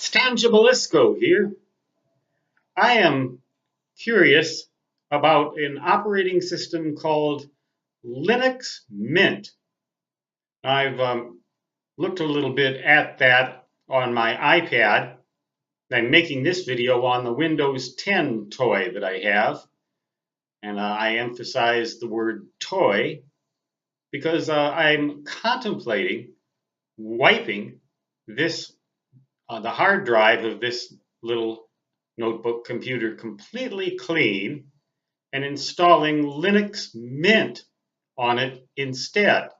Stan Gibilisco here. I am curious about an operating system called Linux Mint. I've looked a little bit at that on my iPad. I'm making this video on the Windows 10 toy that I have. And I emphasize the word toy because I'm contemplating wiping this the hard drive of this little notebook computer completely clean and installing Linux Mint on it instead.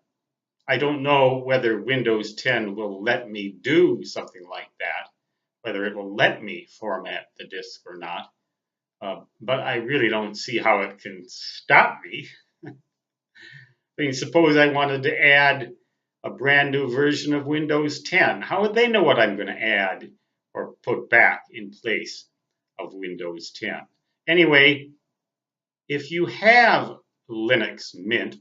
I don't know whether Windows 10 will let me do something like that, whether it will let me format the disk or not, but I really don't see how it can stop me. I mean, suppose I wanted to add a brand new version of Windows 10. How would they know what I'm going to add or put back in place of Windows 10? Anyway, if you have Linux Mint,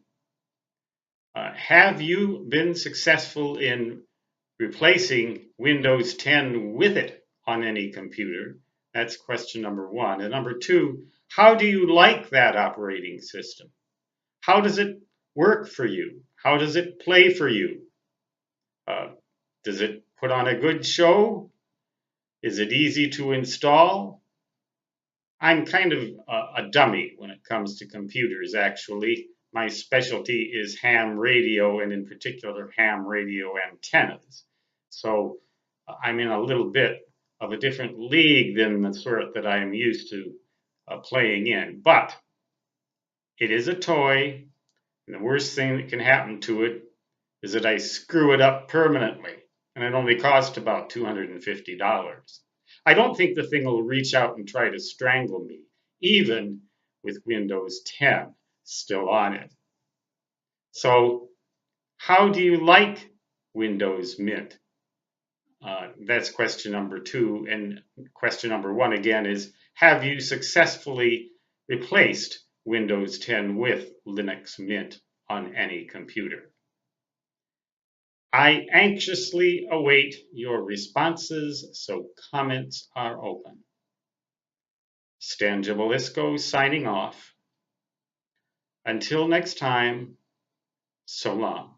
have you been successful in replacing Windows 10 with it on any computer? That's question number one. And number two, how do you like that operating system? How does it work for you? How does it play for you? Does it put on a good show? Is it easy to install? I'm kind of a dummy when it comes to computers, actually. My specialty is ham radio, and in particular ham radio antennas. So I'm in a little bit of a different league than the sort that I'm used to playing in. But it is a toy, and the worst thing that can happen to it is that I screw it up permanently, and it only cost about $250. I don't think the thing will reach out and try to strangle me, even with Windows 10 still on it. So, how do you like Windows Mint? That's question number two. And question number one again is, have you successfully replaced Windows 10 with Linux Mint on any computer? I anxiously await your responses, so comments are open. Stan Gibilisco signing off. Until next time, so long.